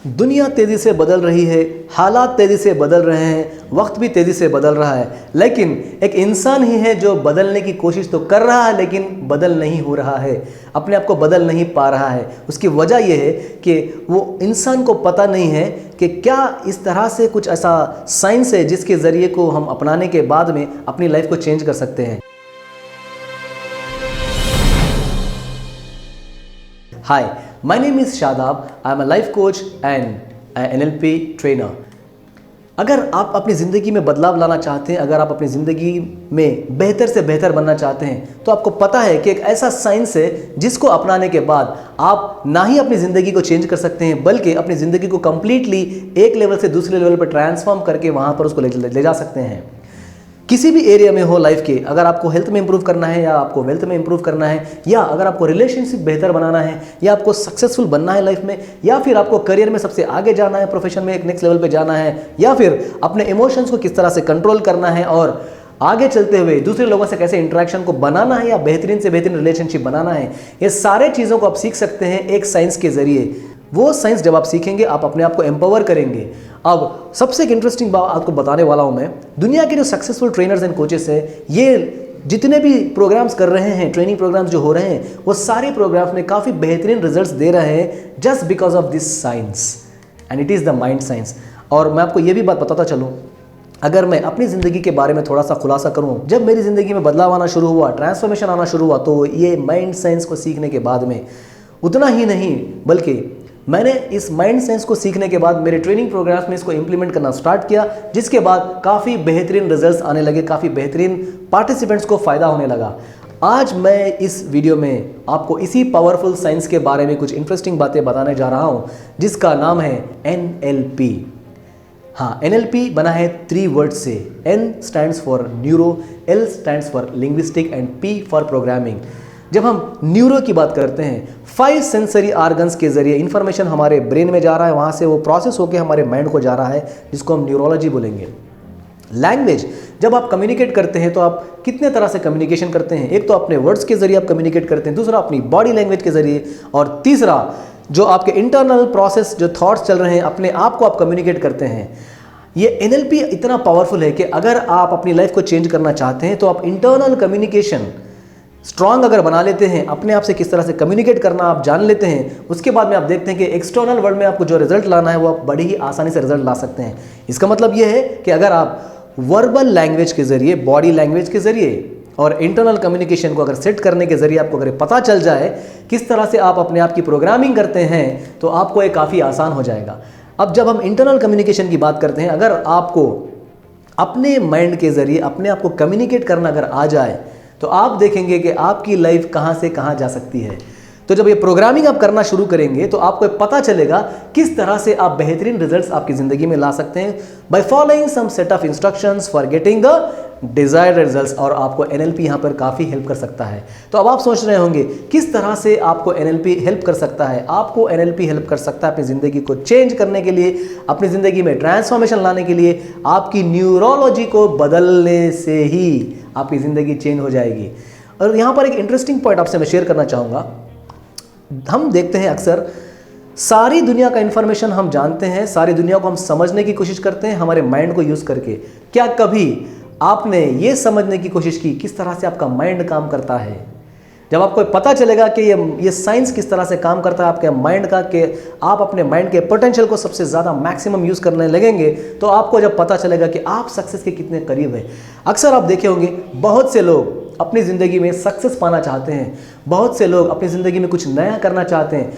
दुनिया तेज़ी से बदल रही है, हालात तेज़ी से बदल रहे हैं, वक्त भी तेज़ी से बदल रहा है, लेकिन एक इंसान ही है जो बदलने की कोशिश तो कर रहा है लेकिन बदल नहीं हो रहा है, अपने आप को बदल नहीं पा रहा है। उसकी वजह यह है कि वो इंसान को पता नहीं है कि क्या इस तरह से कुछ ऐसा साइंस है जिसके ज़रिए को हम अपनाने के बाद में अपनी लाइफ को चेंज कर सकते हैं। Hi, my name is Shadab. I am a life coach and an NLP trainer. अगर आप अपनी ज़िंदगी में बदलाव लाना चाहते हैं, अगर आप अपनी ज़िंदगी में बेहतर से बेहतर बनना चाहते हैं, तो आपको पता है कि एक ऐसा साइंस है जिसको अपनाने के बाद आप ना ही अपनी ज़िंदगी को चेंज कर सकते हैं, बल्कि अपनी ज़िंदगी को कम्प्लीटली एक लेवल से दूसरे लेवल पर ट्रांसफॉर्म करके वहाँ पर उसको ले जा सकते हैं। किसी भी एरिया में हो लाइफ के, अगर आपको हेल्थ में इंप्रूव करना है या आपको वेल्थ में इंप्रूव करना है, या अगर आपको रिलेशनशिप बेहतर बनाना है, या आपको सक्सेसफुल बनना है लाइफ में, या फिर आपको करियर में सबसे आगे जाना है, प्रोफेशन में एक नेक्स्ट लेवल पे जाना है, या फिर अपने इमोशंस को किस तरह से कंट्रोल करना है और आगे चलते हुए दूसरे लोगों से कैसे इंटरेक्शन को बनाना है या बेहतरीन से बेहतरीन रिलेशनशिप बनाना है, ये सारे चीज़ों को आप सीख सकते हैं एक साइंस के ज़रिए। वो साइंस जब आप सीखेंगे, आप अपने आप को एम्पावर करेंगे। अब सबसे एक इंटरेस्टिंग बात आपको बताने वाला हूं मैं। दुनिया के जो सक्सेसफुल ट्रेनर्स एंड कोचेस हैं, ये जितने भी प्रोग्राम्स कर रहे हैं, ट्रेनिंग प्रोग्राम्स जो हो रहे हैं, वो सारे प्रोग्राम्स में काफ़ी बेहतरीन रिजल्ट्स दे रहे हैं just because of this science, and it is the mind science. और मैं आपको ये भी बात बताता चलूँ, अगर मैं अपनी ज़िंदगी के बारे में थोड़ा सा खुलासा करूँ, जब मेरी ज़िंदगी में बदलाव आना शुरू हुआ, ट्रांसफॉर्मेशन आना शुरू हुआ, तो ये माइंड साइंस को सीखने के बाद में उतना ही नहीं, बल्कि मैंने इस माइंड साइंस को सीखने के बाद मेरे ट्रेनिंग प्रोग्राम्स में इसको इंप्लीमेंट करना स्टार्ट किया, जिसके बाद काफ़ी बेहतरीन रिजल्ट्स आने लगे, काफ़ी बेहतरीन पार्टिसिपेंट्स को फ़ायदा होने लगा। आज मैं इस वीडियो में आपको इसी पावरफुल साइंस के बारे में कुछ इंटरेस्टिंग बातें बताने जा रहा हूँ, जिसका नाम है NLP। हाँ, NLP बना है 3 वर्ड्स से। N stands for neuro, L stands for linguistic and P for programming. जब हम न्यूरो की बात करते हैं, 5 सेंसरी ऑर्गन्स के जरिए इंफॉर्मेशन हमारे ब्रेन में जा रहा है, वहाँ से वो प्रोसेस होकर हमारे माइंड को जा रहा है, जिसको हम न्यूरोलॉजी बोलेंगे। लैंग्वेज, जब आप कम्युनिकेट करते हैं तो आप कितने तरह से कम्युनिकेशन करते हैं। एक तो अपने वर्ड्स के जरिए आप कम्युनिकेट करते हैं, दूसरा अपनी बॉडी लैंग्वेज के जरिए, और तीसरा जो आपके इंटरनल प्रोसेस, जो थॉट्स चल रहे हैं, अपने आप को आप कम्युनिकेट करते हैं। ये NLP इतना पावरफुल है कि अगर आप अपनी लाइफ को चेंज करना चाहते हैं तो आप इंटरनल कम्युनिकेशन स्ट्रॉन्ग अगर बना लेते हैं, अपने आप से किस तरह से कम्युनिकेट करना आप जान लेते हैं, उसके बाद में आप देखते हैं कि एक्सटर्नल वर्ल्ड में आपको जो रिजल्ट लाना है वो आप बड़ी ही आसानी से रिजल्ट ला सकते हैं। इसका मतलब ये है कि अगर आप वर्बल लैंग्वेज के जरिए, बॉडी लैंग्वेज के जरिए और इंटरनल कम्युनिकेशन को अगर सेट करने के जरिए आपको अगर पता चल जाए किस तरह से आप अपने आप की प्रोग्रामिंग करते हैं, तो आपको ये काफ़ी आसान हो जाएगा। अब जब हम इंटरनल कम्युनिकेशन की बात करते हैं, अगर आपको अपने माइंड के जरिए अपने आप को कम्युनिकेट करना अगर आ जाए, तो आप देखेंगे कि आपकी लाइफ कहाँ से कहाँ जा सकती है। तो जब ये प्रोग्रामिंग आप करना शुरू करेंगे तो आपको पता चलेगा किस तरह से आप बेहतरीन रिजल्ट्स आपकी ज़िंदगी में ला सकते हैं by following some set of instructions for getting the desired results. और आपको NLP यहाँ पर काफ़ी हेल्प कर सकता है। तो अब आप सोच रहे होंगे किस तरह से आपको NLP हेल्प कर सकता है। आपको NLP हेल्प कर सकता है अपनी ज़िंदगी को चेंज करने के लिए, अपनी ज़िंदगी में ट्रांसफॉर्मेशन लाने के लिए। आपकी न्यूरोलॉजी को बदलने से ही आपकी ज़िंदगी चेंज हो जाएगी। और यहाँ पर एक इंटरेस्टिंग पॉइंट आपसे मैं शेयर करना चाहूँगा। हम देखते हैं अक्सर सारी दुनिया का इन्फॉर्मेशन हम जानते हैं, सारी दुनिया को हम समझने की कोशिश करते हैं हमारे माइंड को यूज़ करके। क्या कभी आपने ये समझने की कोशिश की किस तरह से आपका माइंड काम करता है? जब आपको पता चलेगा कि ये साइंस किस तरह से काम करता है आपके माइंड का, कि आप अपने माइंड के पोटेंशियल को सबसे ज़्यादा मैक्सिमम यूज़ करने लगेंगे, तो आपको जब पता चलेगा कि आप सक्सेस के कितने करीब हैं। अक्सर आप देखे होंगे बहुत से लोग अपनी ज़िंदगी में सक्सेस पाना चाहते हैं, बहुत से लोग अपनी ज़िंदगी में कुछ नया करना चाहते हैं,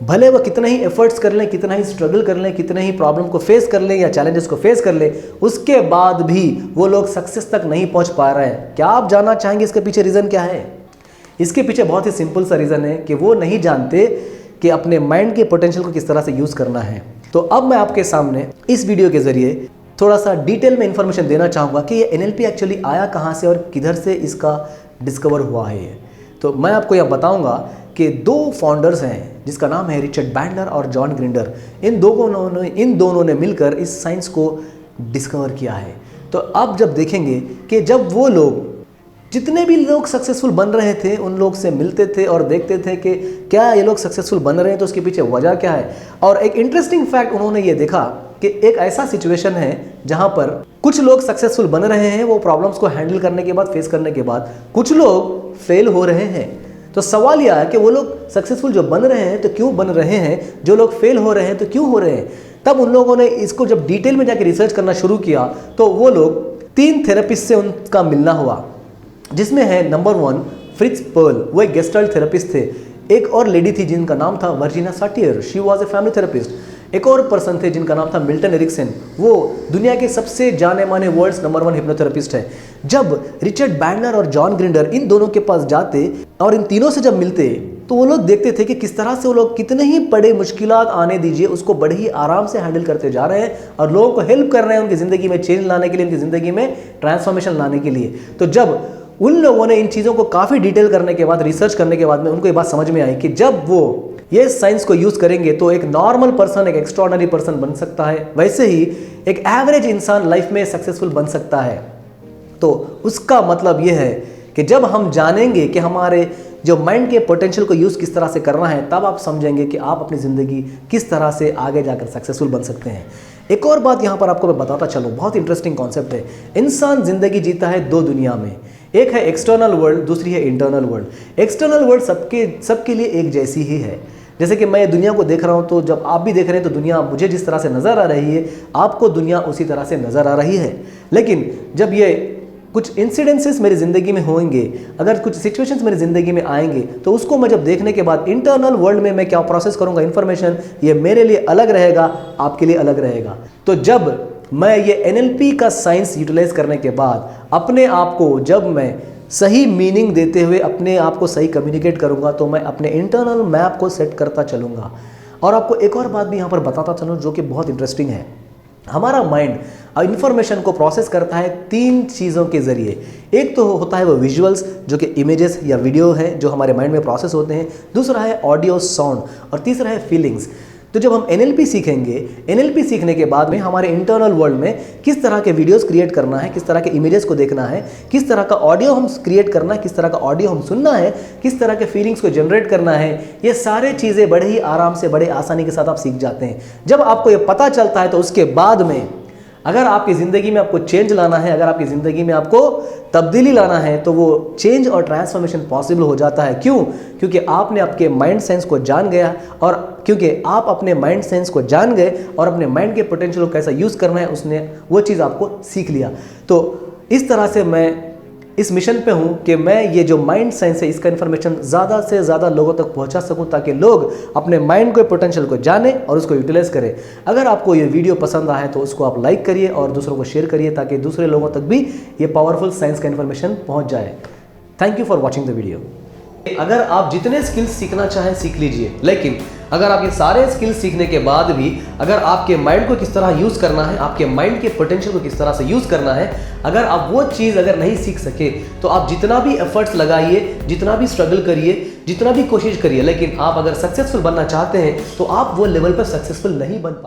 भले वो कितना ही एफर्ट्स कर लें, कितना ही स्ट्रगल कर लें, कितने ही प्रॉब्लम को फेस कर लें या चैलेंजेस को फेस कर लें, उसके बाद भी वो लोग सक्सेस तक नहीं पहुंच पा रहे हैं। क्या आप जानना चाहेंगे इसके पीछे रीज़न क्या है? इसके पीछे बहुत ही सिंपल सा रीज़न है कि वो नहीं जानते कि अपने माइंड के पोटेंशियल को किस तरह से यूज़ करना है। तो अब मैं आपके सामने इस वीडियो के ज़रिए थोड़ा सा डिटेल में इंफॉर्मेशन देना चाहूँगा कि ये NLP एक्चुअली आया कहाँ से और किधर से इसका डिस्कवर हुआ है। तो मैं आपको यह बताऊँगा कि 2 फाउंडर्स हैं जिसका नाम है रिचर्ड बैंडलर और जॉन ग्रिंडर। इन दोनों ने मिलकर इस साइंस को डिस्कवर किया है। तो अब जब देखेंगे कि जब वो लोग जितने भी लोग सक्सेसफुल बन रहे थे उन लोग से मिलते थे और देखते थे कि क्या ये लोग सक्सेसफुल बन रहे हैं, तो उसके पीछे वजह क्या है। और एक इंटरेस्टिंग फैक्ट उन्होंने ये देखा कि एक ऐसा सिचुएशन है जहां पर कुछ लोग सक्सेसफुल बन रहे हैं वो प्रॉब्लम्स को हैंडल करने के बाद, फेस करने के बाद, कुछ लोग फेल हो रहे हैं। तो सवाल यह है कि वो लोग सक्सेसफुल जो बन रहे हैं तो क्यों बन रहे हैं, जो लोग फेल हो रहे हैं तो क्यों हो रहे हैं। तब उन लोगों ने इसको जब डिटेल में जाके रिसर्च करना शुरू किया तो वो लोग 3 थेरेपिस्ट से उनका मिलना हुआ, जिसमें है नंबर 1 फ्रिट्ज पर्ल, वो एक गेस्टाल्ट थेरेपिस्ट थे। एक और लेडी थी जिनका नाम था Virginia Satir, she was a family therapist. एक और पर्सन थे जिनका नाम था मिल्टन एरिक्सन, वो दुनिया के सबसे जाने माने वर्ल्ड्स नंबर 1 हिप्नोथेरेपिस्ट है। जब रिचर्ड बैंडलर और जॉन ग्रिंडर इन दोनों के पास जाते और इन तीनों से जब मिलते तो वो लोग देखते थे कि किस तरह से वो लोग कितने ही बड़े मुश्किलात आने दीजिए उसको बड़े ही आराम से हैंडल करते जा रहे हैं और लोगों को हेल्प कर रहे हैं उनकी ज़िंदगी में चेंज लाने के लिए, उनकी ज़िंदगी में ट्रांसफॉर्मेशन लाने के लिए। तो जब उन लोगों ने इन चीज़ों को काफ़ी डिटेल करने के बाद, रिसर्च करने के बाद में उनको ये बात समझ में आई कि जब वो ये साइंस को यूज़ करेंगे तो एक नॉर्मल पर्सन एक एक्स्ट्राऑर्डिनरी पर्सन बन सकता है, वैसे ही एक एवरेज इंसान लाइफ में सक्सेसफुल बन सकता है। तो उसका मतलब ये है कि जब हम जानेंगे कि हमारे जो माइंड के पोटेंशियल को यूज़ किस तरह से करना है, तब आप समझेंगे कि आप अपनी ज़िंदगी किस तरह से आगे जाकर सक्सेसफुल बन सकते हैं। एक और बात यहाँ पर आपको मैं बताता चलूँ, बहुत इंटरेस्टिंग कॉन्सेप्ट है। इंसान ज़िंदगी जीता है 2 दुनिया में, एक है एक्सटर्नल वर्ल्ड, दूसरी है इंटरनल वर्ल्ड। एक्सटर्नल वर्ल्ड सबके लिए एक जैसी ही है। जैसे कि मैं दुनिया को देख रहा हूँ तो जब आप भी देख रहे हैं तो दुनिया मुझे जिस तरह से नज़र आ रही है आपको दुनिया उसी तरह से नज़र आ रही है। लेकिन जब ये कुछ इंसिडेंसेस मेरी ज़िंदगी में होंगे, अगर कुछ सिचुएशंस मेरी ज़िंदगी में आएंगे तो उसको मैं जब देखने के बाद इंटरनल वर्ल्ड में मैं क्या प्रोसेस करूँगा इन्फॉर्मेशन, ये मेरे लिए अलग रहेगा, आपके लिए अलग रहेगा। तो जब मैं ये NLP का साइंस यूटिलाइज करने के बाद अपने आप को जब मैं सही मीनिंग देते हुए अपने आप को सही कम्युनिकेट करूँगा तो मैं अपने इंटरनल मैप को सेट करता चलूँगा। और आपको एक और बात भी यहाँ पर बताता चलूँ जो कि बहुत इंटरेस्टिंग है। हमारा माइंड इंफॉर्मेशन को प्रोसेस करता है 3 चीज़ों के ज़रिए। एक तो होता है वो विजुअल्स जो कि इमेजेस या वीडियो है जो हमारे माइंड में प्रोसेस होते हैं, दूसरा है ऑडियो साउंड और तीसरा है फीलिंग्स। तो जब हम NLP सीखेंगे, NLP सीखने के बाद में हमारे इंटरनल वर्ल्ड में किस तरह के वीडियोस क्रिएट करना है, किस तरह के इमेजेस को देखना है, किस तरह का ऑडियो हम क्रिएट करना है, किस तरह का ऑडियो हम सुनना है, किस तरह के फीलिंग्स को जनरेट करना है, ये सारे चीज़ें बड़े ही आराम से, बड़े आसानी के साथ आप सीख जाते हैं। जब आपको ये पता चलता है तो उसके बाद में अगर आपकी ज़िंदगी में आपको चेंज लाना है, अगर आपकी ज़िंदगी में आपको तब्दीली लाना है तो वो चेंज और ट्रांसफॉर्मेशन पॉसिबल हो जाता है। क्यों? क्योंकि आपने आपके माइंड सेंस को जान गया और क्योंकि आप अपने माइंड सेंस को जान गए और अपने माइंड के पोटेंशियल को कैसा यूज़ करना है उसने वो चीज़ आपको सीख लिया। तो इस तरह से मैं इस मिशन पे हूँ कि मैं ये जो माइंड साइंस है इसका इन्फॉर्मेशन ज़्यादा से ज़्यादा लोगों तक पहुँचा सकूँ ताकि लोग अपने माइंड के पोटेंशियल को जाने और उसको यूटिलाइज करें। अगर आपको ये वीडियो पसंद आए तो उसको आप लाइक करिए और दूसरों को शेयर करिए ताकि दूसरे लोगों तक भी ये पावरफुल साइंस का इन्फॉर्मेशन पहुँच जाए। Thank you for watching the video. अगर आप जितने स्किल्स सीखना चाहें सीख लीजिए, लेकिन अगर आप ये सारे स्किल्स सीखने के बाद भी अगर आपके माइंड को किस तरह यूज़ करना है, आपके माइंड के पोटेंशियल को किस तरह से यूज़ करना है, अगर आप वो चीज़ अगर नहीं सीख सके तो आप जितना भी एफर्ट्स लगाइए, जितना भी स्ट्रगल करिए, जितना भी कोशिश करिए, लेकिन आप अगर सक्सेसफुल बनना चाहते हैं तो आप वो लेवल पर सक्सेसफुल नहीं बन पाते।